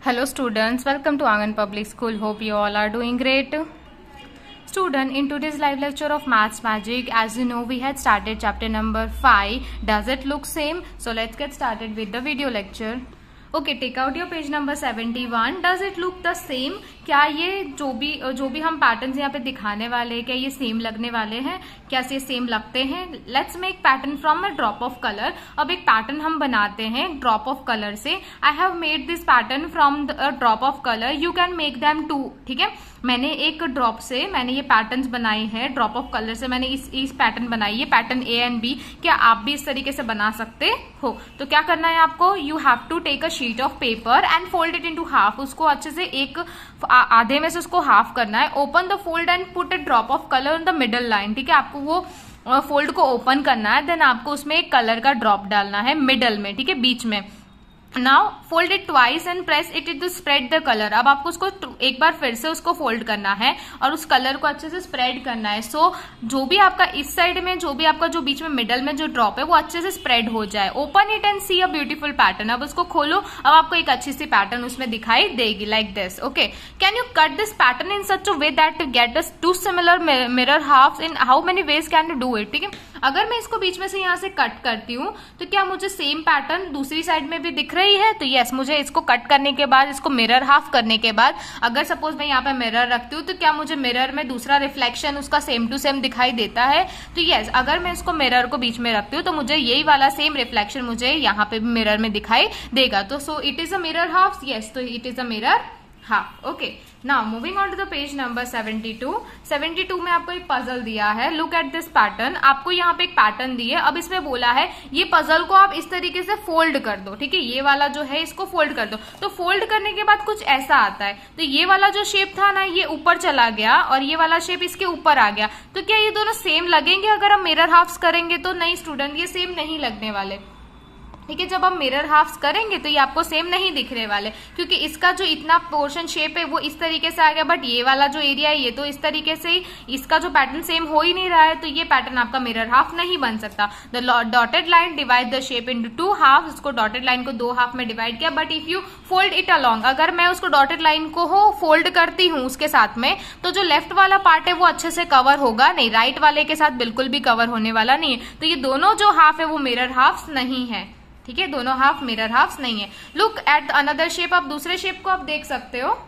Hello students, welcome to Angan Public School. Hope you all are doing great. Student, in today's live lecture of Maths Magic, as you know, we had started chapter number 5. Does it look same? So let's get started with the video lecture. Okay, take out your page number 71. Does it look the same? क्या ये जो भी हम patterns यहाँ पे दिखाने वाले हैं, क्या ये सेम लगने वाले हैं? क्या ये सेम लगते हैं? Let's make pattern from a drop off colour. अब एक पैटर्न हम बनाते हैं ड्रॉप ऑफ कलर से. I have made this pattern from drop off colour. You can make them too. ठीक है, मैंने एक ड्रॉप से मैंने ये पैटर्न्स बनाए हैं. ड्रॉप ऑफ कलर से मैंने इस पैटर्न बनाई है, पैटर्न ए एंड बी. क्या आप भी इस तरीके से बना सकते हो? तो क्या करना है आपको? You have to take a sheet of paper and fold it into half. उसको अच्छे से एक आधे में से उसको हाफ करना है. Open the fold and put a drop off colour on the middle line. ठीक है, आपको वो फोल्ड को ओपन करना है. देन आपको उसमें एक कलर का ड्रॉप डालना है मिडल में. ठीक है, बीच में. Now fold it twice and press it to spread the colour. अब आपको उसको एक बार फिर से उसको फोल्ड करना है और उस कलर को अच्छे से स्प्रेड करना है. सो जो भी आपका इस साइड में जो भी आपका जो बीच में मिडल में जो ड्रॉप है वो अच्छे से स्प्रेड हो जाए. Open it and see a beautiful pattern. अब उसको खोलो. अब आपको एक अच्छी सी पैटर्न उसमें दिखाई देगी like this. Okay, can you cut this pattern in such a way that get us to similar mirror halves. In how many ways can you do it? ठीक है, अगर मैं इसको बीच में से यहाँ से कट करती हूँ तो क्या मुझे सेम पैटर्न दूसरी साइड में भी दिख रही है? तो यस, मुझे इसको कट करने के बाद, इसको मिरर हाफ करने के बाद, अगर सपोज मैं यहाँ पे मिरर रखती हूँ तो क्या मुझे मिरर में दूसरा रिफ्लेक्शन उसका सेम टू सेम दिखाई देता है? तो यस, अगर मैं इसको मिरर को बीच में रखती हूँ तो मुझे यही वाला सेम रिफ्लेक्शन मुझे यहाँ पे भी मिरर में दिखाई देगा. तो so it is a mirror half. Yes, तो it is a mirror half. Okay, now moving on to the page number 72. 72 में आपको एक पजल दिया है. Look at this pattern. आपको यहाँ पे एक पैटर्न दी है. अब इसमें बोला है ये पजल को आप इस तरीके से फोल्ड कर दो. ठीक है, ये वाला जो है इसको फोल्ड कर दो. तो फोल्ड करने के बाद कुछ ऐसा आता है. तो ये वाला जो शेप था ना, ये ऊपर चला गया और ये वाला शेप इसके ऊपर आ गया. तो क्या ये दोनों सेम लगेंगे अगर हम मिरर हाफ्स करेंगे? तो नहीं स्टूडेंट, ये सेम नहीं लगने वाले. ठीक है, जब हम मिरर हाफ्स करेंगे तो ये आपको सेम नहीं दिखने वाले, क्योंकि इसका जो इतना पोर्शन शेप है वो इस तरीके से आ गया, बट ये वाला जो एरिया है ये तो इस तरीके से ही, इसका जो पैटर्न सेम हो ही नहीं रहा है. तो ये पैटर्न आपका मिरर हाफ नहीं बन सकता. The dotted line divide the shape into two half. इसको डॉटेड लाइन को दो हाफ में डिवाइड किया. But if you fold it along, अगर मैं उसको डॉटेड लाइन को फोल्ड करती हूँ उसके साथ में, तो जो लेफ्ट वाला पार्ट है वो अच्छे से कवर होगा नहीं, राइट वाले के साथ बिल्कुल भी कवर होने वाला नहीं है. तो ये दोनों जो हाफ है वो मिरर हाफ्स नहीं है. ठीक है, दोनों हाफ मिरर हाफ्स नहीं है. Look at another shape. आप दूसरे शेप को आप देख सकते हो.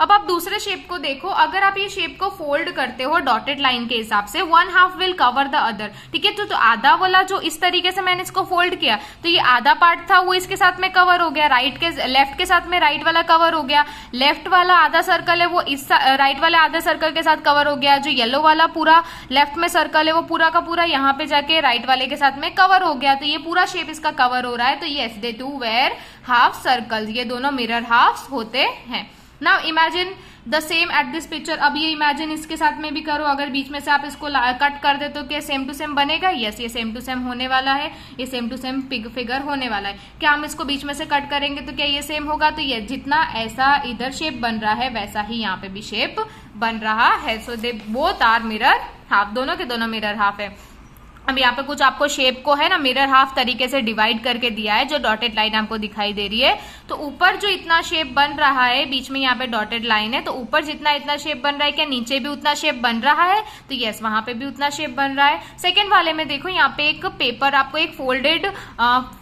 अब आप दूसरे शेप को देखो. अगर आप ये शेप को फोल्ड करते हो डॉटेड लाइन के हिसाब से, one half will cover the other. ठीक है, तो आधा वाला जो इस तरीके से मैंने इसको फोल्ड किया तो ये आधा पार्ट था वो इसके साथ में कवर हो गया. लेफ्ट के साथ में राइट वाला कवर हो गया. लेफ्ट वाला आधा सर्कल है वो इस राइट वाले आधा सर्कल के साथ कवर हो गया. जो येलो वाला पूरा लेफ्ट में सर्कल है वो पूरा का पूरा यहाँ पे जाके राइट वाले के साथ में कवर हो गया. तो ये पूरा शेप इसका कवर हो रहा है. तो yes, they two were half circle. ये दोनों मिरर हाफ्स होते हैं. Now imagine the same at this picture. अब ये इमेजिन इसके साथ में भी करो. अगर बीच में से आप इसको कट कर दे तो क्या सेम टू सेम बनेगा? यस, ये सेम टू सेम होने वाला है. ये सेम टू सेम फिगर होने वाला है. क्या हम इसको बीच में से कट करेंगे तो क्या ये सेम होगा? तो ये जितना ऐसा इधर शेप बन रहा है वैसा ही यहाँ पे भी शेप बन रहा है. So they both are mirror half. दोनों के दोनों मिरर हाफ है. अब यहाँ पे कुछ आपको शेप को है ना मिरर हाफ तरीके से डिवाइड करके दिया है, जो डॉटेड लाइन आपको दिखाई दे रही है. तो ऊपर जो इतना शेप बन रहा है, बीच में यहाँ पे डॉटेड लाइन है, तो ऊपर जितना इतना शेप बन रहा है क्या नीचे भी उतना शेप बन रहा है? तो यस, वहां पे भी उतना शेप बन रहा है. सेकेंड वाले में देखो, यहाँ पे एक पेपर, आपको एक फोल्डेड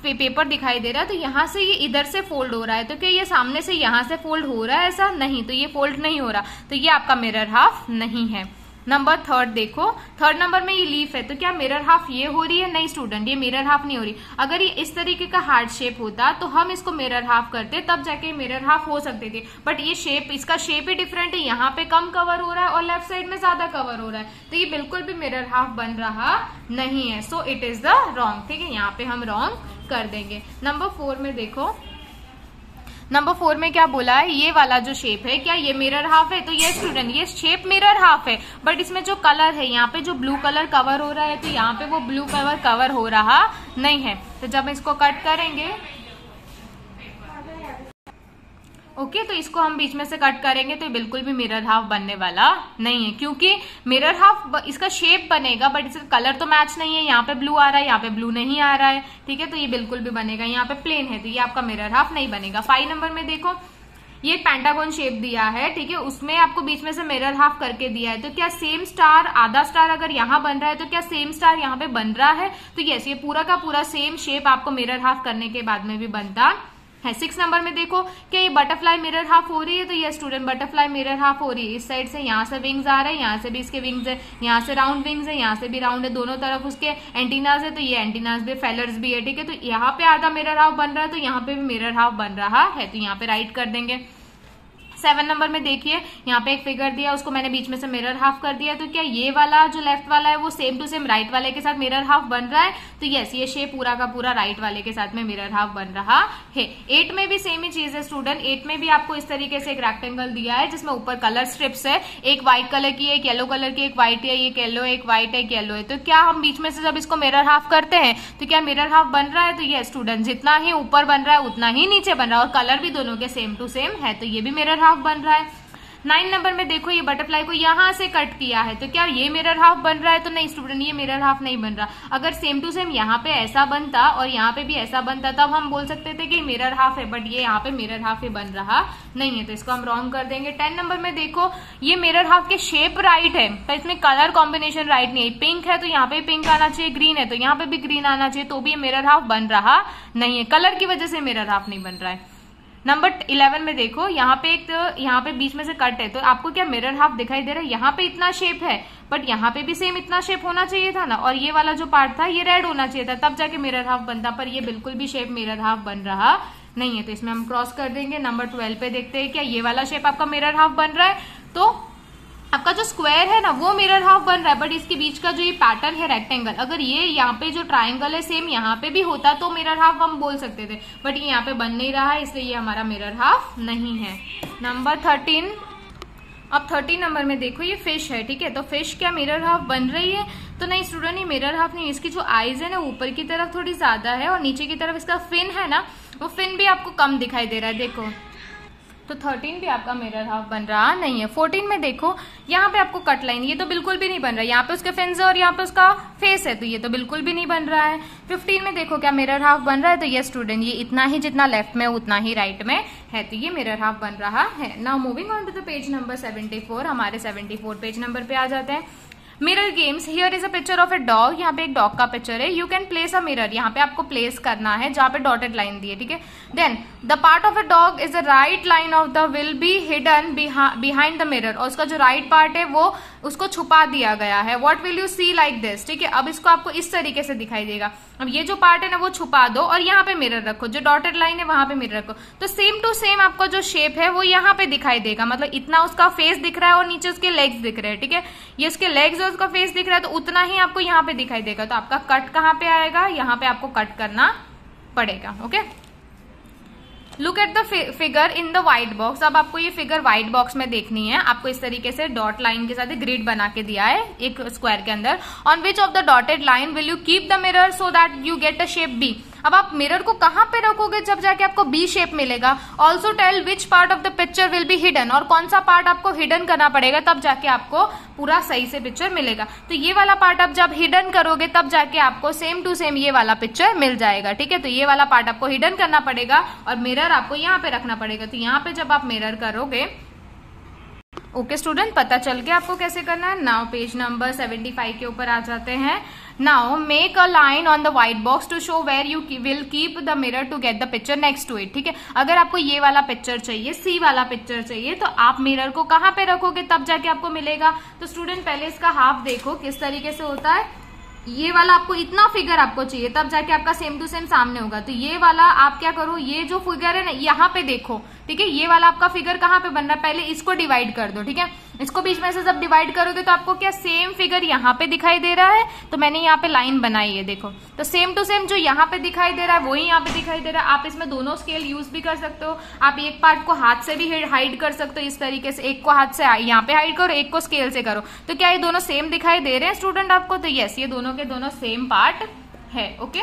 पेपर दिखाई दे रहा है. तो यहाँ से ये इधर से फोल्ड हो रहा है. तो क्या ये सामने से यहाँ से फोल्ड हो रहा है? ऐसा नहीं, तो ये फोल्ड नहीं हो रहा. तो ये आपका मिरर हाफ नहीं है. नंबर थर्ड देखो. थर्ड नंबर में ये लीफ है. तो क्या मिरर हाफ ये हो रही है? नहीं स्टूडेंट, ये मिरर हाफ नहीं हो रही. अगर ये इस तरीके का हार्ड शेप होता तो हम इसको मिरर हाफ करते, तब जाके मिरर हाफ हो सकते थे. बट ये शेप, इसका शेप ही डिफरेंट है. यहाँ पे कम कवर हो रहा है और लेफ्ट साइड में ज्यादा कवर हो रहा है. तो ये बिल्कुल भी मिरर हाफ बन रहा नहीं है. सो इट इज द रॉन्ग. ठीक है, यहाँ पे हम रॉन्ग कर देंगे. नंबर 4 में देखो. नंबर 4 में क्या बोला है? ये वाला जो शेप है क्या ये मिरर हाफ है? तो ये स्टूडेंट, ये शेप मिरर हाफ है, बट इसमें जो कलर है यहाँ पे जो ब्लू कलर कवर हो रहा है, तो यहाँ पे वो ब्लू कलर कवर हो रहा नहीं है. तो जब इसको कट करेंगे ओके तो इसको हम बीच में से कट करेंगे तो बिल्कुल भी मिरर हाफ बनने वाला नहीं है, क्योंकि मिरर हाफ इसका शेप बनेगा बट इसका कलर तो मैच नहीं है। यहाँ पे ब्लू आ रहा है, यहाँ पे ब्लू नहीं आ रहा है, ठीक है, तो ये बिल्कुल भी बनेगा, यहाँ पे प्लेन है तो ये आपका मिरर हाफ नहीं बनेगा। 5 नंबर में देखो ये एक पेंटागन शेप दिया है, ठीक है, उसमें आपको बीच में से मिरर हाफ करके दिया है, तो क्या सेम स्टार, आधा स्टार अगर यहाँ बन रहा है तो क्या सेम स्टार यहाँ पे बन रहा है? तो यस, ये पूरा का पूरा सेम शेप आपको मिरर हाफ करने के बाद में भी बनता है। 6 नंबर में देखो क्या ये बटरफ्लाई मिरर हाफ हो रही है, तो ये स्टूडेंट बटरफ्लाई मिरर हाफ हो रही है। इस साइड से यहाँ से विंग्स आ रहे हैं, यहाँ से भी इसके विंग्स है, यहाँ से राउंड विंग्स है, यहाँ से भी राउंड है, दोनों तरफ उसके एंटीनाज है, तो ये एंटीनाज भी फेलर्स भी है, ठीक है, तो यहाँ पे आधा मिरर हाफ बन रहा है तो यहाँ पे भी मिरर हाफ बन रहा है, तो यहाँ पे राइट कर देंगे। 7 नंबर में देखिए यहाँ पे एक फिगर दिया, उसको मैंने बीच में से मिरर हाफ कर दिया, तो क्या ये वाला जो लेफ्ट वाला है वो सेम टू सेम राइट वाले के साथ मिरर हाफ बन रहा है? तो यस, ये शेप पूरा का पूरा राइट वाले के साथ में मिरर हाफ बन रहा है। 8 में भी सेम ही चीज है स्टूडेंट, 8 में भी आपको इस तरीके से एक रेक्टेंगल दिया है जिसमें ऊपर कलर स्ट्रिप्स है, एक व्हाइट कलर की, एक येलो कलर की, एक व्हाइट है, एक येलो, एक व्हाइट है, एक येलो है, तो क्या हम बीच में से जब इसको मिरर हाफ करते हैं तो क्या मिरर हाफ बन रहा है? तो ये स्टूडेंट जितना ही ऊपर बन रहा है उतना ही नीचे बन रहा है, और कलर भी दोनों के सेम टू सेम है, तो ये भी मिरर हाफ बन रहा है। 9 नंबर में देखो ये बटरफ्लाई को यहाँ से कट किया है, तो क्या ये मिरर हाफ बन रहा है? तो नहीं स्टूडेंट, ये मिरर हाफ नहीं बन रहा। अगर सेम टू सेम यहाँ पे ऐसा बनता और यहाँ पे भी ऐसा बनता तब हम बोल सकते थे कि मिरर हाफ है, बट ये यहाँ पे मिरर हाफ ही बन रहा नहीं है, तो इसको हम रॉन्ग कर देंगे। 10 नंबर में देखो ये मिरर हाफ के शेप राइट है पर इसमें कलर कॉम्बिनेशन राइट नहीं है। पिंक है तो यहाँ पे पिंक आना चाहिए, ग्रीन है तो यहाँ पे भी ग्रीन आना चाहिए, तो भी ये मिरर हाफ बन रहा नहीं है, कलर की वजह से मिरर हाफ नहीं बन रहा है। नंबर 11 में देखो यहाँ पे यहाँ पे बीच में से कट है, तो आपको क्या मिरर हाफ दिखाई दे रहा है? यहाँ पे इतना शेप है बट यहाँ पे भी सेम इतना शेप होना चाहिए था ना, और ये वाला जो पार्ट था ये रेड होना चाहिए था, तब जाके मिरर हाफ बनता, पर ये बिल्कुल भी शेप मिरर हाफ बन रहा नहीं है, तो इसमें हम क्रॉस कर देंगे। नंबर 12 पे देखते हैं क्या ये वाला शेप आपका मिरर हाफ बन रहा है, तो आपका जो स्क्वायर है ना वो मिरर हाफ बन रहा है, बट इसके बीच का जो ये पैटर्न है रेक्टेंगल, अगर ये यहाँ पे जो ट्राइंगल है सेम यहाँ पे भी होता तो मिरर हाफ हम बोल सकते थे, बट ये यहाँ पे बन नहीं रहा है, इसलिए ये हमारा मिरर हाफ नहीं है। नंबर 13, अब 13 नंबर में देखो ये फिश है, ठीक है, तो फिश क्या मिरर हाफ बन रही है? तो नहीं स्टूडेंट, ये मिरर हाफ नहीं, इसकी जो आईज है ना ऊपर की तरफ थोड़ी ज्यादा है और नीचे की तरफ इसका फिन है ना वो फिन भी आपको कम दिखाई दे रहा है, देखो, तो 13 भी आपका मिरर हाफ बन रहा नहीं है। 14 में देखो यहाँ पे आपको कट लाइन, ये तो बिल्कुल भी नहीं बन रहा है, यहाँ पे उसके फिन्स है और यहाँ पे उसका फेस है, तो ये तो बिल्कुल भी नहीं बन रहा है। 15 में देखो क्या मिरर हाफ बन रहा है, तो ये स्टूडेंट ये इतना ही जितना लेफ्ट में उतना ही राइट में है, तो ये मिरर हाफ बन रहा है। Now moving on to the page number 74, हमारे 74 पेज नंबर पे आ जाते हैं। Mirror games, here is a picture of a dog, यहाँ पे एक डॉग का पिक्चर है, you can place a mirror, यहाँ पे आपको प्लेस करना है जहाँ पे डॉटेड लाइन दी है, ठीक है। Then the part of a dog is the right line of the will be hidden behind the mirror, और उसका जो राइट पार्ट है वो उसको छुपा दिया गया है। What will you see like this, ठीक है, अब इसको आपको इस तरीके से दिखाई देगा, अब ये जो पार्ट है ना वो छुपा दो और यहाँ पे मिरर रखो, जो डॉटेड लाइन है वहां पे मिरर रखो, तो सेम टू सेम आपका जो शेप है वो यहाँ पे दिखाई देगा, मतलब इतना उसका फेस दिख रहा है और नीचे उसके लेग्स दिख रहे हैं, ठीक है, ये उसके लेग्स और उसका फेस दिख रहा है, तो उतना ही आपको यहाँ पे दिखाई देगा, तो आपका कट कहाँ पे आएगा, यहाँ पे आपको कट करना पड़ेगा। Okay, look at the figure in the white box, अब आपको ये फिगर व्हाइट बॉक्स में देखनी है, आपको इस तरीके से डॉट लाइन के साथ एक ग्रिड बना के दिया है एक स्क्वायर के अंदर। On which of the dotted line will you keep the mirror so that you get a shape B, अब आप मिरर को कहां पे रखोगे जब जाके आपको बी शेप मिलेगा। Also tell which part of the picture will be hidden, और कौन सा पार्ट आपको हिडन करना पड़ेगा तब जाके आपको पूरा सही से पिक्चर मिलेगा, तो ये वाला पार्ट आप जब हिडन करोगे तब जाके आपको सेम टू सेम ये वाला पिक्चर मिल जाएगा, ठीक है, तो ये वाला पार्ट आपको हिडन करना पड़ेगा और मिरर आपको यहाँ पे रखना पड़ेगा, तो यहाँ पे जब आप मिरर करोगे। ओके स्टूडेंट, पता चल गया आपको कैसे करना है। नाउ पेज नंबर 75 के ऊपर आ जाते हैं। Now make a line on the white box to show where you will keep the mirror to get the picture next to it, ठीक है, अगर आपको ये वाला पिक्चर चाहिए, सी वाला पिक्चर चाहिए, तो आप मिरर को कहाँ पे रखोगे तब जाके आपको मिलेगा। तो स्टूडेंट पहले इसका हाफ देखो किस तरीके से होता है, ये वाला आपको इतना फिगर आपको चाहिए तब जाके आपका सेम टू सेम सामने होगा, तो ये वाला आप क्या करो, ये जो फिगर है ना यहाँ पे देखो, ठीक है, ये वाला आपका फिगर कहाँ पे बन रहा है, पहले इसको डिवाइड कर दो, ठीक है, इसको बीच में से जब डिवाइड करोगे तो आपको क्या सेम फिगर यहाँ पे दिखाई दे रहा है, तो मैंने यहाँ पे लाइन बनाई है देखो, तो सेम टू सेम जो यहाँ पे दिखाई दे रहा है वही यहाँ पे दिखाई दे रहा है। आप इसमें दोनों स्केल यूज भी कर सकते हो, आप एक पार्ट को हाथ से भी हाइड कर सकते हो इस तरीके से, एक को हाथ से यहाँ पे हाइड करो, एक को स्केल से करो, तो क्या ये दोनों सेम दिखाई दे रहे हैं स्टूडेंट आपको, तो यस ये दोनों के दोनों सेम पार्ट है। ओके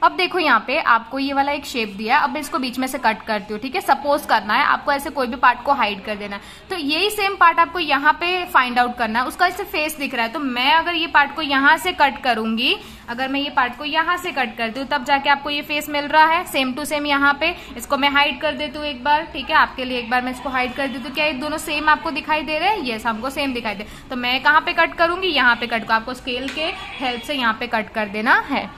अब देखो यहाँ पे आपको ये वाला एक शेप दिया है, अब इसको बीच में से कट करती हूँ, ठीक है। सपोज करना है आपको ऐसे कोई भी पार्ट को हाइड कर देना है, तो यही सेम पार्ट आपको यहाँ पे फाइंड आउट करना है। उसका इससे फेस दिख रहा है, तो मैं अगर ये पार्ट को यहाँ से कट करूंगी, अगर मैं ये पार्ट को यहाँ से कट करती हूँ तब जाके आपको ये फेस मिल रहा है सेम टू सेम। यहाँ पे इसको मैं हाइड कर देती हूँ एक बार, ठीक है, आपके लिए एक बार मैं इसको हाइड कर देती हूँ। क्या ये दोनों सेम आपको दिखाई दे रहे हैं? यस, हमको सेम दिखाई दे। तो मैं कहाँ पे कट करूंगी? यहाँ पे कट, आपको स्केल के हेल्प से यहाँ पे कट कर देना है।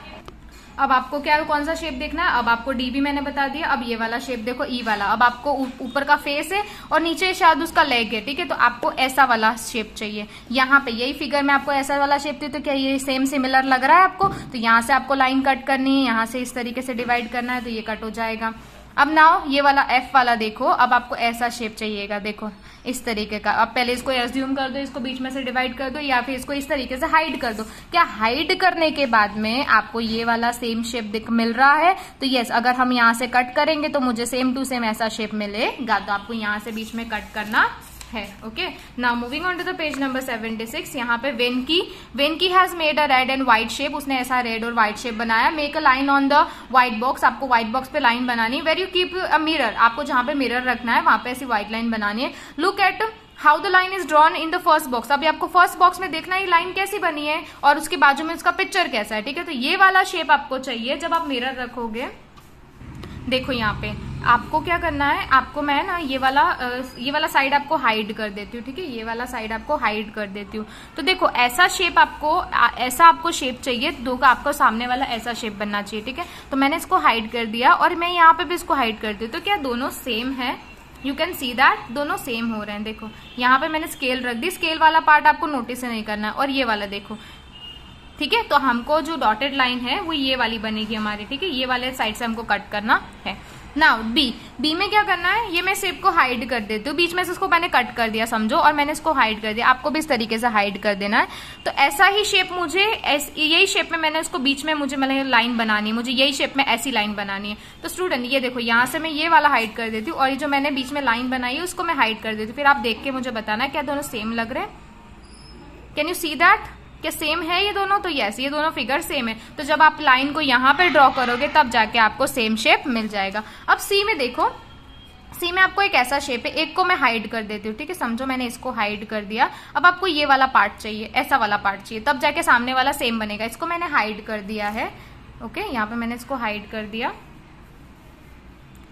अब आपको क्या कौन सा शेप देखना है? अब आपको डी भी मैंने बता दिया। अब ये वाला शेप देखो, ई वाला। अब आपको ऊपर का फेस है और नीचे शायद उसका लेग है, ठीक है, तो आपको ऐसा वाला शेप चाहिए। यहाँ पे यही फिगर में आपको ऐसा वाला शेप थी, तो क्या ये सेम सिमिलर लग रहा है आपको? तो यहाँ से आपको लाइन कट करनी है, यहाँ से इस तरीके से डिवाइड करना है, तो ये कट हो जाएगा। अब नाउ ये वाला एफ वाला देखो, अब आपको ऐसा शेप चाहिएगा, देखो इस तरीके का। अब पहले इसको एज्यूम कर दो, इसको बीच में से डिवाइड कर दो, या फिर इसको इस तरीके से हाइड कर दो। क्या हाइड करने के बाद में आपको ये वाला सेम शेप मिल रहा है? तो यस, अगर हम यहाँ से कट करेंगे तो मुझे सेम टू सेम ऐसा शेप मिलेगा, तो आपको यहाँ से बीच में कट करना है। Okay, now moving on to the page number 76। यहाँ पे Venky has made a red and white shape, उसने ऐसा रेड और व्हाइट शेप बनाया। Make a line on the white box, आपको व्हाइट बॉक्स पे लाइन बनानी। Where you keep a mirror, आपको जहां पे मिरर रखना है वहां पे ऐसी व्हाइट लाइन बनानी है। Look eight how the line is drawn in the first box, अभी आपको फर्स्ट बॉक्स में देखना है लाइन कैसी बनी है और उसके बाजू में उसका पिक्चर कैसा है, ठीक है। तो ये वाला शेप आपको चाहिए जब आप मिरर रखोगे। देखो यहाँ पे आपको क्या करना है, आपको मैं ना ये वाला साइड आपको हाइड कर देती हूँ, ठीक है, ये वाला साइड आपको हाइड कर देती हूँ। तो देखो ऐसा शेप आपको शेप चाहिए, दो का आपको सामने वाला ऐसा शेप बनना चाहिए, ठीक है। तो मैंने इसको हाइड कर दिया और मैं यहाँ पे भी इसको हाइड कर दी, तो क्या दोनों सेम है? यू कैन सी दैट दोनों सेम हो रहे हैं। देखो यहाँ पे मैंने स्केल रख दी, स्केल वाला पार्ट आपको नोटिस नहीं करना है, और ये वाला देखो, ठीक है। तो हमको जो डॉटेड लाइन है वो ये वाली बनेगी हमारी, ठीक है, ये वाले साइड से हमको कट करना है। नाउ बी में क्या करना है, ये मैं शेप को हाइड कर देती हूँ, बीच में से इसको मैंने कट कर दिया समझो, और मैंने इसको हाइड कर दिया, आपको भी इस तरीके से हाइड कर देना है। तो ऐसा ही शेप मुझे यही शेप में मैंने उसको बीच में मुझे मतलब लाइन बनानी है, मुझे यही शेप में ऐसी लाइन बनानी है। तो स्टूडेंट ये देखो यहाँ से मैं ये वाला हाइड कर देती हूँ और ये जो मैंने बीच में लाइन बनाई है उसको मैं हाइड कर देती हूँ। फिर आप देख के मुझे बताना है क्या दोनों सेम लग रहे हैं? Can you see that? क्या सेम है ये दोनों? तो यस, ये दोनों फिगर सेम है। तो जब आप लाइन को यहाँ पे ड्रॉ करोगे तब जाके आपको सेम शेप मिल जाएगा। अब सी में देखो, सी में आपको एक ऐसा शेप है, एक को मैं हाइड कर देती हूँ, ठीक है, समझो मैंने इसको हाइड कर दिया। अब आपको ये वाला पार्ट चाहिए, ऐसा वाला पार्ट चाहिए, तब जाके सामने वाला सेम बनेगा। इसको मैंने हाइड कर दिया है, ओके, यहाँ पे मैंने इसको हाइड कर दिया,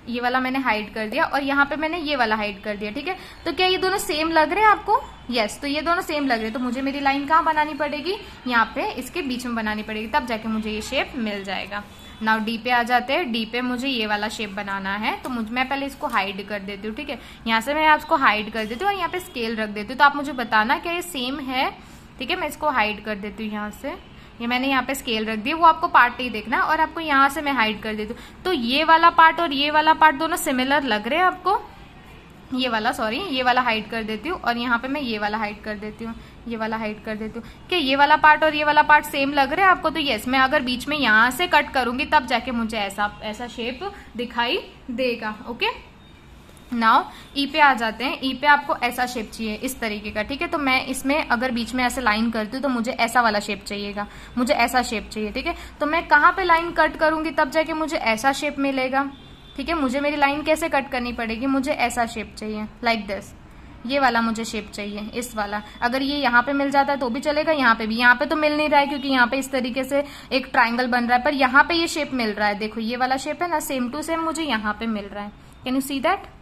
ये वाला मैंने हाइड कर दिया, और यहाँ पे मैंने ये वाला हाइड कर दिया, ठीक है। तो क्या ये दोनों सेम लग रहे हैं आपको? यस, तो ये दोनों सेम लग रहे हैं। तो मुझे मेरी लाइन कहाँ बनानी पड़ेगी? यहाँ पे इसके बीच में बनानी पड़ेगी, तब जाके मुझे ये शेप मिल जाएगा। नाउ डी पे आ जाते हैं। डी पे मुझे ये वाला शेप बनाना है, तो मैं पहले इसको हाइड कर देती हूँ, ठीक है, यहाँ से मैं आपको हाइड कर देती हूँ और यहाँ पे स्केल रख देती हूँ। तो आप मुझे बताना क्या ये सेम है, ठीक है। मैं इसको हाइड कर देती हूँ, यहाँ से ये मैंने यहाँ पे स्केल रख दिया, वो आपको पार्ट ही देखना है, और आपको यहाँ से मैं हाइड कर देती हूँ। तो ये वाला पार्ट और ये वाला पार्ट दोनों सिमिलर लग रहे हैं आपको? ये वाला हाइड कर देती हूँ, और यहाँ पे मैं ये वाला हाइड कर देती हूँ, ये वाला हाइड कर देती हूँ। क्या ये वाला पार्ट और ये वाला पार्ट सेम लग रहे हैं आपको? तो यस, मैं अगर बीच में यहाँ से कट करूंगी तब जाके मुझे ऐसा शेप दिखाई देगा। ओके, नाउ ई पे आ जाते हैं। ई पे आपको ऐसा शेप चाहिए इस तरीके का, ठीक है। तो मैं इसमें अगर बीच में ऐसे लाइन करती हूँ तो मुझे ऐसा वाला शेप चाहिएगा, मुझे ऐसा शेप चाहिए, ठीक है। तो मैं कहाँ पे लाइन कट करूंगी तब जाके मुझे ऐसा शेप मिलेगा, ठीक है। मुझे मेरी लाइन कैसे कट करनी पड़ेगी? मुझे ऐसा शेप चाहिए, लाइक दिस, ये वाला मुझे शेप चाहिए, इस वाला। अगर ये यहाँ पे मिल जाता है तो भी चलेगा, यहाँ पे भी। यहाँ पे तो मिल नहीं रहा है क्योंकि यहाँ पे इस तरीके से एक ट्राइंगल बन रहा है, पर यहाँ पे ये शेप मिल रहा है। देखो ये वाला शेप है ना, सेम टू सेम मुझे यहाँ पे मिल रहा है। Can you see that?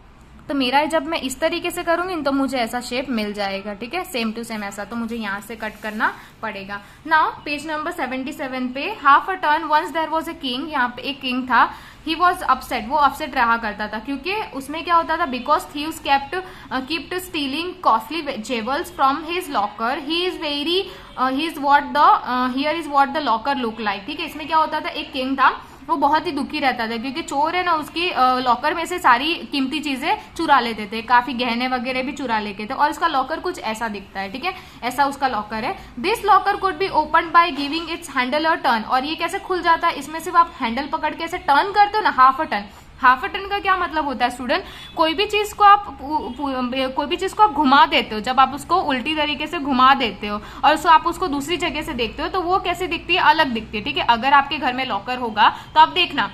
तो मेरा जब मैं इस तरीके से करूंगी तो मुझे ऐसा शेप मिल जाएगा, ठीक है, सेम टू सेम ऐसा। तो मुझे यहाँ से कट करना पड़ेगा। नाउ पेज नंबर 77 पे, half a turn once there was a king. यहाँ पे एक किंग था, ही वॉज अपसेट, वो अपसेट रहा करता था क्योंकि उसमें क्या होता था, because thieves kept stealing costly vegetables from his locker. He is what the locker look like, ठीक है। इसमें क्या होता था, एक किंग था, वो बहुत ही दुखी रहता था क्योंकि चोर है ना उसकी लॉकर में से सारी कीमती चीजें चुरा लेते थे, काफी गहने वगैरह भी चुरा लेते थे, और इसका लॉकर कुछ ऐसा दिखता है, ठीक है, ऐसा उसका लॉकर है। This locker could be open by giving it's handle a turn, और ये कैसे खुल जाता है, इसमें सिर्फ आप हैंडल पकड़ के ऐसे टर्न करते हो ना, half a turn, half a turn का क्या मतलब होता है स्टूडेंट, कोई भी चीज को आप घुमा देते हो, जब आप उसको उल्टी तरीके से घुमा देते हो और आप उसको दूसरी जगह से देखते हो तो वो कैसे दिखती है, अलग दिखती है, ठीक है। अगर आपके घर में लॉकर होगा तो आप देखना,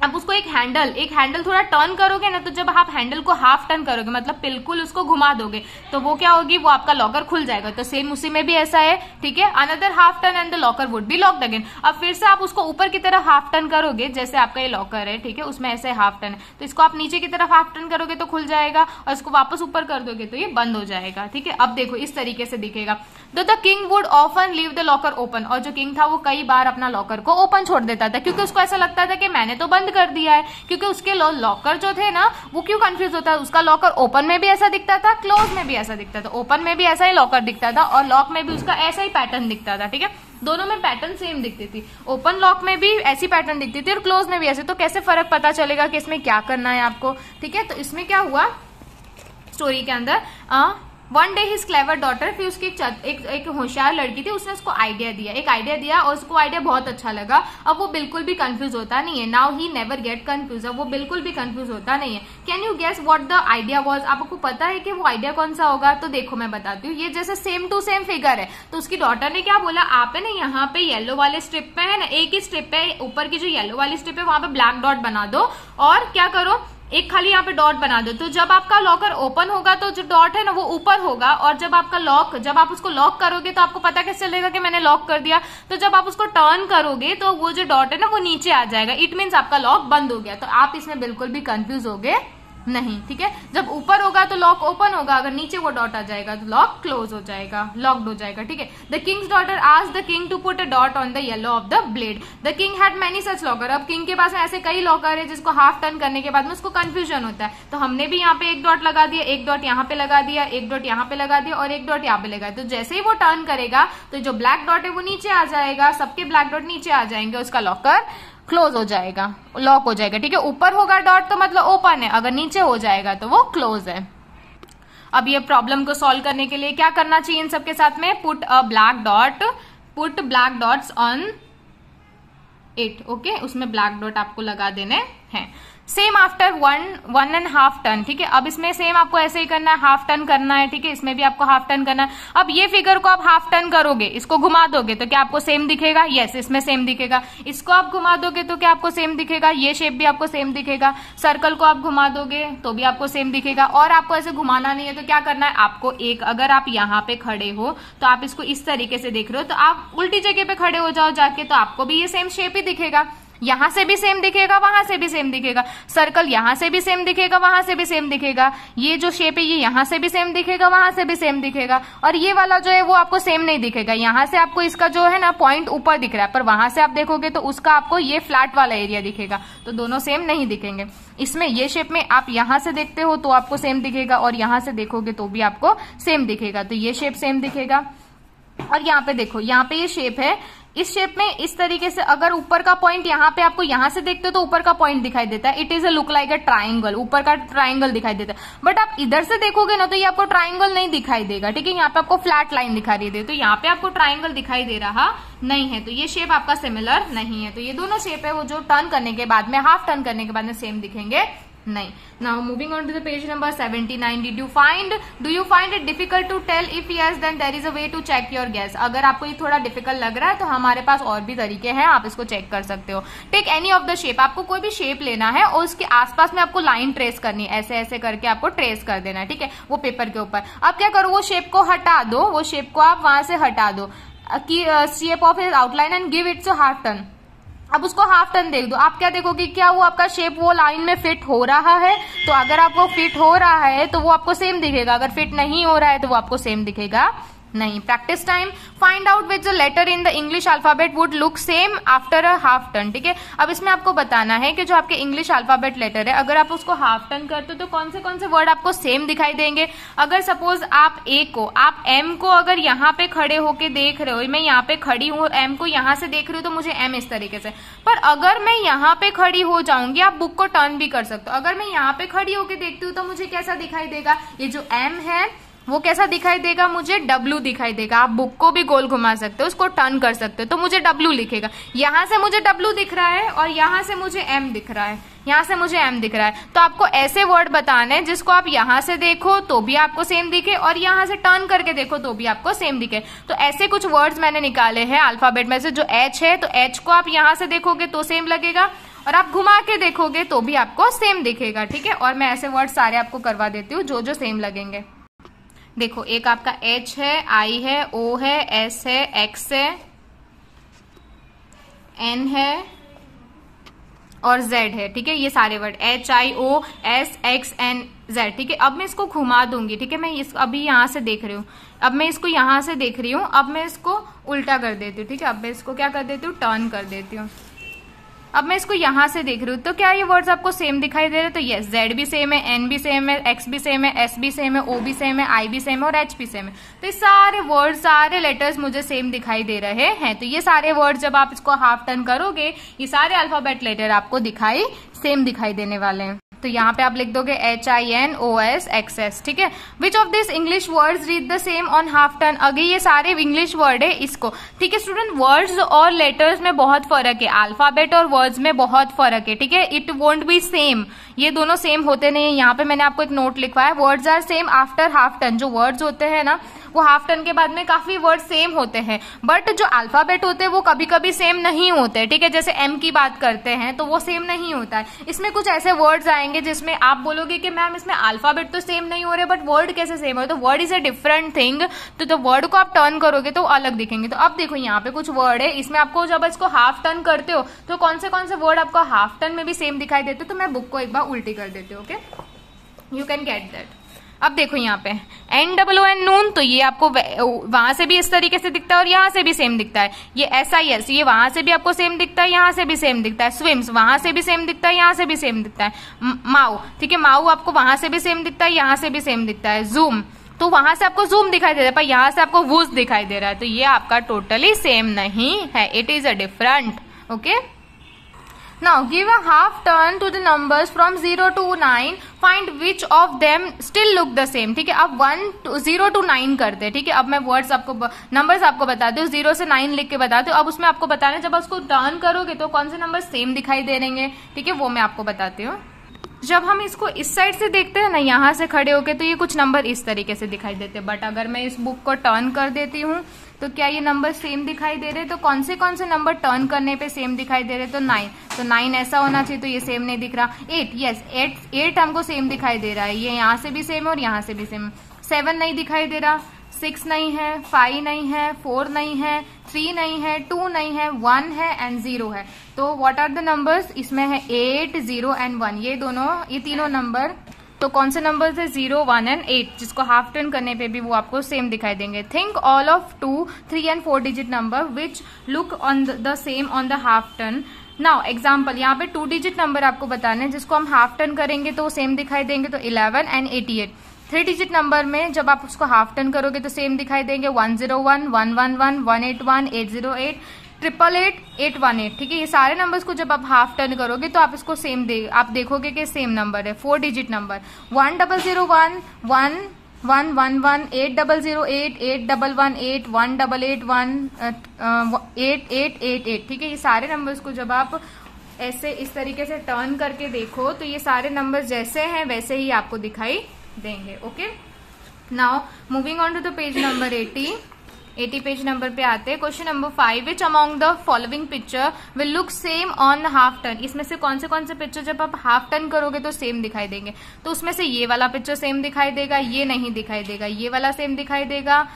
अब उसको एक हैंडल थोड़ा टर्न करोगे ना, तो जब आप हैंडल को हाफ टर्न करोगे मतलब बिल्कुल उसको घुमा दोगे तो वो क्या होगी, वो आपका लॉकर खुल जाएगा। तो सेम उसी में भी ऐसा है, ठीक है। Another half turn and the locker would be locked again. अब फिर से आप उसको ऊपर की तरफ हाफ टर्न करोगे, जैसे आपका ये लॉकर है, ठीक है, उसमें ऐसे हाफ टर्न है, तो इसको आप नीचे की तरफ हाफ टर्न करोगे तो खुल जाएगा और इसको वापस ऊपर कर दोगे तो ये बंद हो जाएगा, ठीक है। अब देखो इस तरीके से दिखेगा। The king would often leave the locker open, और जो किंग था वो कई बार अपना लॉकर को ओपन छोड़ देता था, क्योंकि उसको ऐसा लगता था कि मैंने तो बंद कर दिया है, क्योंकि उसके लॉकर जो थे ना वो क्यों कंफ्यूज होता है, उसका लॉकर ओपन में भी ऐसा दिखता था, क्लोज में भी ऐसा दिखता था, ओपन में भी ऐसा ही लॉकर दिखता था और लॉक में भी उसका ऐसा ही पैटर्न दिखता था, ठीक है। दोनों में पैटर्न सेम दिखती थी, ओपन लॉक में भी ऐसी पैटर्न दिखती थी और क्लोज में भी ऐसे। तो कैसे फर्क पता चलेगा कि इसमें क्या करना है आपको, ठीक है। तो इसमें क्या हुआ स्टोरी के अंदर, one day his clever daughter, फिर उसकी एक होशियार लड़की थी, उसने उसको एक आइडिया दिया और उसको आइडिया बहुत अच्छा लगा। अब वो बिल्कुल भी कंफ्यूज होता नहीं है, now he never get confuse, अब वो बिल्कुल भी कंफ्यूज होता नहीं है। Can you guess what the idea was, आपको पता है कि वो आइडिया कौन सा होगा? तो देखो मैं बताती हूँ, ये जैसे सेम टू सेम फिगर है, तो उसकी डॉटर ने क्या बोला, आप है ना यहाँ पे येलो वाले स्ट्रिप पे है ना, एक ही स्ट्रिप पे ऊपर की जो येलो वाली स्ट्रिप है वहां पे ब्लैक डॉट बना दो और क्या करो, एक खाली यहाँ पे डॉट बना दो। तो जब आपका लॉकर ओपन होगा तो जो डॉट है ना वो ऊपर होगा, और जब आप उसको लॉक करोगे तो आपको पता कैसे चलेगा कि मैंने लॉक कर दिया, तो जब आप उसको टर्न करोगे तो वो जो डॉट है ना वो नीचे आ जाएगा, इट मीन्स आपका लॉक बंद हो गया। तो आप इसमें बिल्कुल भी कंफ्यूज होगे नहीं, ठीक है। जब ऊपर होगा तो लॉक ओपन होगा, अगर नीचे वो डॉट आ जाएगा तो लॉक क्लोज हो जाएगा, लॉक्ड हो जाएगा, ठीक है। The king's daughter asked the king to put a dot on the yellow of the blade, the king had many such locker. अब किंग के पास ऐसे कई लॉकर है जिसको हाफ टर्न करने के बाद में उसको कंफ्यूजन होता है, तो हमने भी यहाँ पे एक डॉट लगा दिया, एक डॉट यहाँ पे लगा दिया, एक डॉट यहाँ पे लगा दिया और एक डॉट यहाँ पे लगा दिया। तो जैसे ही वो टर्न करेगा तो जो ब्लैक डॉट है वो नीचे आ जाएगा, सबके ब्लैक डॉट नीचे आ जाएंगे, उसका लॉकर क्लोज हो जाएगा, लॉक हो जाएगा, ठीक है। ऊपर होगा डॉट तो मतलब ओपन है, अगर नीचे हो जाएगा तो वो क्लोज है। अब ये प्रॉब्लम को सॉल्व करने के लिए क्या करना चाहिए इन सबके साथ में, put black dots on it, okay, उसमें ब्लैक डॉट आपको लगा देने हैं। सेम आफ्टर 1.5 टर्न, ठीक है। अब इसमें सेम आपको ऐसे ही करना है, हाफ टर्न करना है, ठीक है, इसमें भी आपको हाफ टर्न करना है। अब ये फिगर को आप हाफ टर्न करोगे, इसको घुमा दोगे तो क्या आपको सेम दिखेगा? यस, इसमें सेम दिखेगा। इसको आप घुमा दोगे तो क्या आपको सेम दिखेगा? ये शेप भी आपको सेम दिखेगा। सर्कल को आप घुमा दोगे तो भी आपको सेम दिखेगा। और आपको ऐसे घुमाना नहीं है तो क्या करना है आपको, अगर आप यहाँ पे खड़े हो तो आप इसको इस तरीके से देख रहे हो तो आप उल्टी जगह पे खड़े हो जाओ जाके, तो आपको भी ये सेम शेप ही दिखेगा। यहां से भी सेम दिखेगा, वहां से भी सेम दिखेगा, सर्कल यहां से भी सेम दिखेगा, वहां से भी सेम दिखेगा, ये जो शेप है ये यहां से भी सेम दिखेगा, वहां से भी सेम दिखेगा, और ये वाला जो है वो आपको सेम नहीं दिखेगा। यहां से आपको इसका जो है ना पॉइंट ऊपर दिख रहा है, पर वहां से आप देखोगे तो उसका आपको ये फ्लैट वाला एरिया दिखेगा, तो दोनों सेम नहीं दिखेंगे। इसमें ये शेप में आप यहां से देखते हो तो आपको सेम दिखेगा, और यहां से देखोगे तो भी आपको सेम दिखेगा, तो ये शेप सेम दिखेगा। और यहाँ पे देखो, यहाँ पे ये शेप है, इस शेप में इस तरीके से अगर ऊपर का पॉइंट यहाँ पे आपको यहाँ से देखते हो तो ऊपर का पॉइंट दिखाई देता है, it is a look like a triangle, ऊपर का ट्राइंगल दिखाई देता है। बट आप इधर से देखोगे ना तो ये आपको ट्राइंगल नहीं दिखाई देगा, ठीक है। यहाँ पे आपको फ्लैट लाइन दिखाई दे रही है, तो यहाँ पे आपको ट्राइंगल दिखाई दे रहा नहीं है, तो ये शेप आपका सिमिलर नहीं है। तो ये दोनों शेप है वो जो टर्न करने के बाद में, हाफ टर्न करने के बाद में सेम दिखेंगे नहीं। Now moving on to the page number 79, do you find it difficult to tell? If yes then there is a way to check your guess. अगर आपको ये थोड़ा डिफिकल्ट लग रहा है तो हमारे पास और भी तरीके हैं, आप इसको चेक कर सकते हो। Take any of the shape, आपको कोई भी शेप लेना है और उसके आसपास में आपको लाइन ट्रेस करनी है, ऐसे ऐसे करके आपको ट्रेस कर देना है, ठीक है, वो पेपर के ऊपर। अब क्या करो, वो शेप को हटा दो, वो शेप को आप वहां से हटा दो, shape of his outline and give it's a half turn. अब उसको हाफ टर्न देख दो, आप क्या देखोगे, क्या वो आपका शेप वो लाइन में फिट हो रहा है? तो अगर आपको फिट हो रहा है तो वो आपको सेम दिखेगा, अगर फिट नहीं हो रहा है तो वो आपको सेम दिखेगा नहीं। Practice time, find out which the letter in the English alphabet would look same after a half turn, ठीक है। अब इसमें आपको बताना है कि जो आपके इंग्लिश अल्फाबेट लेटर है, अगर आप उसको हाफ टर्न करते हो तो कौन से वर्ड आपको सेम दिखाई देंगे। अगर सपोज आप आप एम को अगर यहाँ पे खड़े होके देख रहे हो, मैं यहाँ पे खड़ी हूँ, एम को यहाँ से देख रही हूँ तो मुझे एम इस तरीके से, पर अगर मैं यहाँ पे खड़ी हो जाऊंगी, आप बुक को टर्न भी कर सकते हो, अगर मैं यहाँ पे खड़ी होके देखती हूँ तो मुझे कैसा दिखाई देगा, ये जो एम है वो कैसा दिखाई देगा, मुझे W दिखाई देगा। आप बुक को भी गोल घुमा सकते हो, उसको टर्न कर सकते हो तो मुझे W लिखेगा। यहां से मुझे W दिख रहा है और यहां से मुझे M दिख रहा है, यहाँ से मुझे m दिख रहा है, तो आपको ऐसे वर्ड बताने हैं जिसको आप यहाँ से देखो तो भी आपको सेम दिखे और यहाँ से टर्न करके देखो तो भी आपको सेम दिखे। तो ऐसे कुछ वर्ड्स मैंने निकाले हैं अल्फाबेट में से। जो h है तो h को आप यहाँ से देखोगे तो सेम लगेगा और आप घुमा के देखोगे तो भी आपको सेम दिखेगा, ठीक है। और मैं ऐसे वर्ड सारे आपको करवा देती हूँ जो जो सेम लगेंगे। देखो, एक आपका H है, I है, O है, S है, X है, N है और Z है, ठीक है। ये सारे word H, I, O, S, X, N, Z, ठीक है। अब मैं इसको घुमा दूंगी, ठीक है। मैं इस अभी यहाँ से देख रही हूँ, अब मैं इसको यहाँ से देख रही हूँ, अब मैं इसको उल्टा कर देती हूँ, ठीक है। अब मैं इसको क्या कर देती हूँ, टर्न कर देती हूँ। अब मैं इसको यहाँ से देख रही हूँ, तो क्या ये वर्ड्स आपको सेम दिखाई दे रहे हैं? तो यस, Z भी सेम है, N भी सेम है, X भी सेम है, S भी सेम है, O भी सेम है, I भी सेम है और H भी सेम है। तो ये सारे वर्ड्स, सारे लेटर्स मुझे सेम दिखाई दे रहे हैं। तो ये सारे वर्ड्स जब आप इसको हाफ टर्न करोगे, ये सारे अल्फाबेट लेटर आपको सेम दिखाई देने वाले हैं। तो यहाँ पे आप लिख दोगे HINOSXS, ठीक है। Which of this English words read the same on half turn? अगे ये सारे इंग्लिश वर्ड है इसको, ठीक है। स्टूडेंट, वर्ड्स और लेटर्स में बहुत फर्क है, अल्फाबेट और वर्ड्स में बहुत फर्क है, ठीक है। इट वोंट बी सेम, ये दोनों सेम होते नहीं है। यहाँ पे मैंने आपको एक नोट लिखवाया, words are same after half turn. जो वर्ड्स होते हैं ना, वो हाफ टर्न के बाद में काफी वर्ड सेम होते हैं, बट जो अल्फाबेट होते हैं वो कभी कभी सेम नहीं होते, ठीक है। जैसे M की बात करते हैं तो वो सेम नहीं होता है। इसमें कुछ ऐसे वर्ड्स आएंगे जिसमें आप बोलोगे कि मैम इसमें अल्फाबेट तो सेम नहीं हो रहे, बट वर्ड कैसे सेम हो? तो word is a different thing. तो जब वर्ड को आप टर्न करोगे तो अलग दिखेंगे। तो अब देखो, यहाँ पे कुछ वर्ड है, इसमें आपको जब इसको हाफ टर्न करते हो तो कौन से वर्ड आपको हाफ टर्न में भी सेम दिखाई देते हो? तो मैं बुक को एक बार उल्टी कर देती हूँ, okay, you can get that. अब देखो यहाँ पे NOON नून, तो ये आपको वहां से भी इस तरीके से दिखता है और यहाँ से भी सेम दिखता है। ये SIS, ये वहां से भी आपको सेम दिखता है, यहाँ से भी सेम दिखता है। स्विम्स, वहां से भी सेम दिखता है, यहाँ से भी सेम दिखता है। माउ, ठीक है, माउ आपको वहां से भी सेम दिखता है, यहाँ से भी सेम दिखता है। जूम, तो वहां से आपको जूम दिखाई दे रहा है पर यहाँ से आपको वूज दिखाई दे रहा है। तो ये आपका टोटली सेम नहीं है, it is a different, okay. Now give a half turn to the numbers from 0 to 9. Find which of them still look the same. ठीक है, अब 0 to 9 करते हैं, ठीक है। अब मैं वर्ड्स आपको, नंबर्स आपको बताती हूँ, 0 से 9 लिख के बताती हूँ। अब उसमें आपको बताना है जब उसको टर्न करोगे तो कौन से नंबर सेम दिखाई दे रहेंगे, ठीक है, वो मैं आपको बताती हूँ। जब हम इसको इस साइड से देखते हैं ना, यहाँ से खड़े होके, तो ये कुछ नंबर इस तरीके से दिखाई देते हैं। बट अगर मैं इस बुक को टर्न कर देती हूँ तो क्या ये नंबर सेम दिखाई दे रहे हैं? तो कौन से नंबर टर्न करने पे सेम दिखाई दे रहे हैं? तो 9, तो 9 ऐसा होना चाहिए, तो ये सेम नहीं दिख रहा। 8, यस, 8 हमको सेम दिखाई दे रहा है, ये यहाँ से भी सेम है और यहाँ से भी सेम। 7 नहीं दिखाई दे रहा, 6 नहीं है, 5 नहीं है, 4 नहीं है, 3 नहीं है, 2 नहीं है, 1 है एंड 0 है। तो व्हाट आर द नंबर्स? इसमें है 8, 0 एंड 1, ये तीनों नंबर। तो कौन से नंबर्स है? 0, 1 एंड 8, जिसको हाफ टर्न करने पे भी वो आपको सेम दिखाई देंगे। Think all of 2, 3 and 4 digit number which look on the same on the half turn. Now example, यहाँ पे 2 डिजिट नंबर आपको बताने हैं जिसको हम हाफ टर्न करेंगे तो सेम दिखाई देंगे। तो 11 एंड 88। 3 डिजिट नंबर में जब आप उसको हाफ टर्न करोगे तो सेम दिखाई देंगे। 101, 111, 181, 808, 888, 818, ठीक है। ये सारे नंबर्स को जब आप हाफ टर्न करोगे तो आप इसको आप देखोगे कि सेम नंबर है। 4 डिजिट नंबर 1001, 1111, 8008, 8118, 188, 8888, ठीक है। ये सारे नंबर्स को जब आप ऐसे इस तरीके से टर्न करके देखो तो ये सारे नंबर्स जैसे हैं वैसे ही आपको दिखाई देंगे, okay. Now moving on to the page number 80 page number पे आते हैं। Question number 5, which among the following picture will look same on half turn? इसमें से कौन से पिक्चर जब आप हाफ टर्न करोगे तो सेम दिखाई देंगे? तो उसमें से ये वाला पिक्चर सेम दिखाई देगा, ये नहीं दिखाई देगा, ये वाला सेम दिखाई देगा,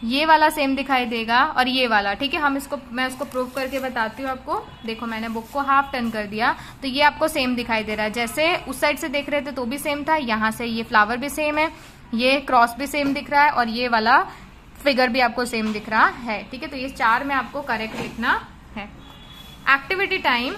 ये वाला सेम दिखाई देगा और ये वाला, ठीक है। मैं उसको प्रूव करके बताती हूँ आपको। देखो, मैंने बुक को हाफ टर्न कर दिया तो ये आपको सेम दिखाई दे रहा है। जैसे उस साइड से देख रहे थे तो भी सेम था, यहाँ से ये फ्लावर भी सेम है, ये क्रॉस भी सेम दिख रहा है और ये वाला फिगर भी आपको सेम दिख रहा है, ठीक है। तो ये 4 में आपको करेक्ट लिखना है। Activity time,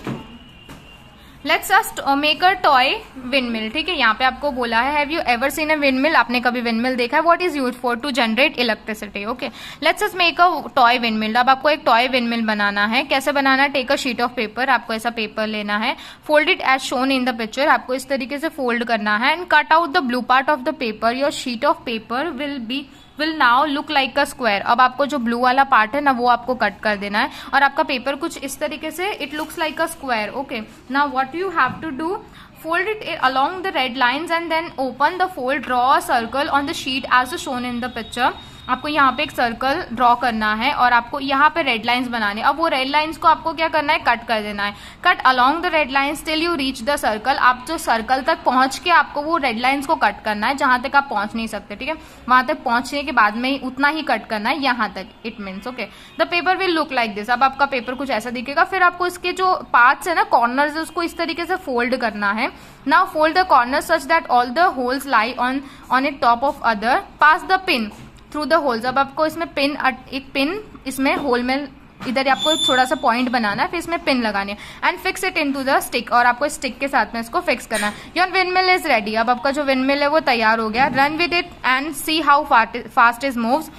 let's us make a toy windmill, ठीक है। यहाँ पे आपको बोला है have you ever seen a windmill? आपने कभी विंडमिल देखा है? What is used for? To generate electricity, okay. Let's us make a toy windmill. अब आपको एक टॉय विंडमिल बनाना है। कैसे बनाना है? Take a sheet of paper, आपको ऐसा पेपर लेना है, fold it as shown in the picture, आपको इस तरीके से फोल्ड करना है and cut out the blue part of the paper. Your sheet of paper will be will now look like a square. अब आपको जो ब्लू वाला पार्ट है ना वो आपको कट कर देना है और आपका पेपर कुछ इस तरीके से it looks like a square. Okay, now what you have to do, fold it along the red lines and then open the fold, draw a circle on the sheet as shown in the picture। आपको यहाँ पे एक circle draw करना है और आपको यहाँ पे रेड लाइंस बनाने। अब वो रेड लाइंस को आपको क्या करना है, कट कर देना है। Cut along the red lines till you reach the circle. आप जो सर्कल तक पहुंच के आपको वो रेड लाइंस को कट करना है जहां तक आप पहुंच नहीं सकते, ठीक है। वहां तक पहुंचने के बाद में उतना ही कट करना है, यहाँ तक। It means okay the paper will look like this. अब आपका पेपर कुछ ऐसा दिखेगा। फिर आपको इसके जो पार्ट्स है ना, कॉर्नर्स है, उसको इस तरीके से फोल्ड करना है। Now fold the corner such that all the holes lie on it top of other. Pass the pin through the holes. अब आपको इसमें एक पिन इसमें होल में इधर आपको एक छोटा सा पॉइंट बनाना है, फिर इसमें पिन लगानी है and fix it into the stick. और आपको स्टिक के साथ में इसको फिक्स करना है। Your windmill is ready. अब आपका जो विंडमिल है वो तैयार हो गया। Run with it and see how fast it moves.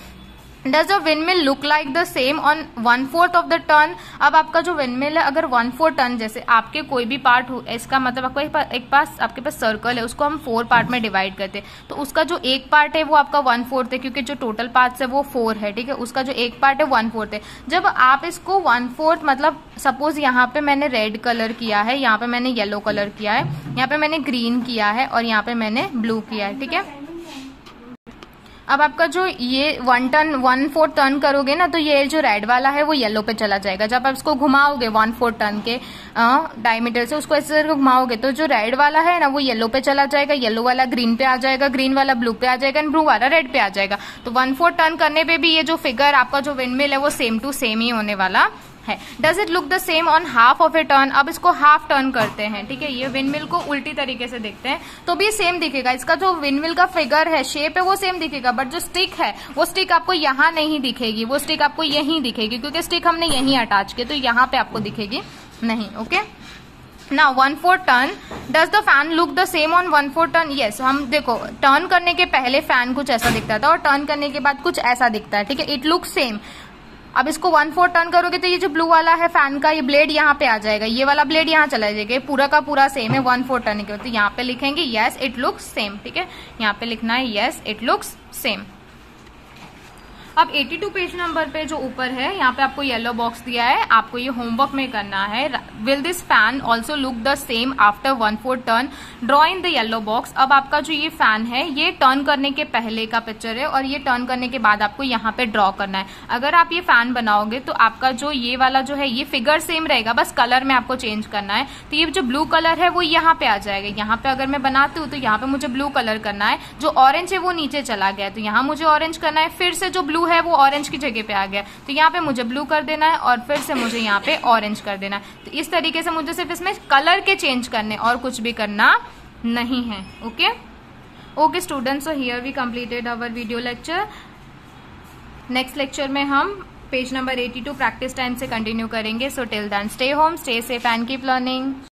Does the windmill look like the same on 1/4 of the turn. अब आपका जो विंडमिल है अगर 1/4 टर्न, जैसे आपके कोई भी पार्ट हो, इसका मतलब आपको आपके पास सर्कल है, उसको हम 4 पार्ट में डिवाइड करते हैं, तो उसका जो एक पार्ट है वो आपका 1/4 है, क्योंकि जो टोटल पार्ट्स है वो 4 है, ठीक है। उसका जो एक पार्ट है 1/4 है। जब आप इसको 1/4 मतलब सपोज यहाँ पे मैंने रेड कलर किया है, यहाँ पे मैंने येलो कलर किया है, यहाँ पे मैंने ग्रीन किया है और यहाँ पे मैंने ब्लू किया है, ठीक है। अब आपका जो ये 1/4 टर्न करोगे ना, तो ये जो रेड वाला है वो येलो पे चला जाएगा। जब आप इसको घुमाओगे 1/4 टर्न के डायमीटर से, उसको इस तरह घुमाओगे तो जो रेड वाला है ना वो येलो पे चला जाएगा, येलो वाला ग्रीन पे आ जाएगा, ग्रीन वाला ब्लू पे आ जाएगा एंड ब्लू वाला रेड पे आ जाएगा। तो 1/4 टर्न करने पे भी ये जो फिगर आपका जो विंडमिल है वो सेम टू सेम ही होने वाला है। Does it look the same on half of A turn. अब इसको हाफ टर्न करते हैं, ठीक है। ये विंडमिल को उल्टी तरीके से देखते हैं तो भी सेम दिखेगा। इसका जो विंडमिल का फिगर है, शेप है, वो सेम दिखेगा, बट जो स्टिक है वो स्टिक आपको यहाँ नहीं दिखेगी, वो स्टिक आपको यहीं दिखेगी, क्योंकि स्टिक हमने यहीं अटैच किया, तो यहाँ पे आपको दिखेगी नहीं। Okay, now 1/4 turn. Does the fan look the same on 1/4 turn. Yes, हम देखो टर्न करने के पहले फैन कुछ ऐसा दिखता था और टर्न करने के बाद कुछ ऐसा दिखता है, ठीक है। It look same. अब इसको 1/4 टर्न करोगे तो ये जो ब्लू वाला है फैन का, ये ब्लेड यहाँ पे आ जाएगा, ये वाला ब्लेड यहाँ चला जाएगा, ये पूरा का पूरा सेम है 1/4 टर्न के। तो यहाँ पे लिखेंगे यस इट लुक्स सेम, ठीक है। यहाँ पे लिखना है यस इट लुक्स सेम। अब 82 पेज नंबर पे जो ऊपर है, यहाँ पे आपको येलो बॉक्स दिया है, आपको ये होमवर्क में करना है। Will this fan also look the same after 1/4 turn, draw in the yellow box. अब आपका जो ये फैन है ये टर्न करने के पहले का पिक्चर है और ये टर्न करने के बाद आपको यहाँ पे ड्रॉ करना है। अगर आप ये फैन बनाओगे तो आपका जो ये वाला जो है ये फिगर सेम रहेगा, बस कलर में आपको चेंज करना है। तो ये जो ब्लू कलर है वो यहाँ पे आ जाएगा। यहाँ पे अगर मैं बनाती हूँ तो यहाँ पे मुझे ब्लू कलर करना है, जो ऑरेंज है वो नीचे चला गया, तो यहाँ मुझे ऑरेंज करना है। फिर से जो ब्लू है वो ऑरेंज की जगह पे आ गया, तो यहाँ पे मुझे ब्लू कर देना है और फिर से मुझे यहाँ पे ऑरेंज कर देना है। तो इस तरीके से मुझे सिर्फ इसमें कलर के चेंज करने और कुछ भी करना नहीं है। Okay students, so here we completed our video lecture. Next lecture में हम पेज नंबर 82 प्रैक्टिस टाइम से कंटिन्यू करेंगे। So till then stay home, stay safe and keep learning.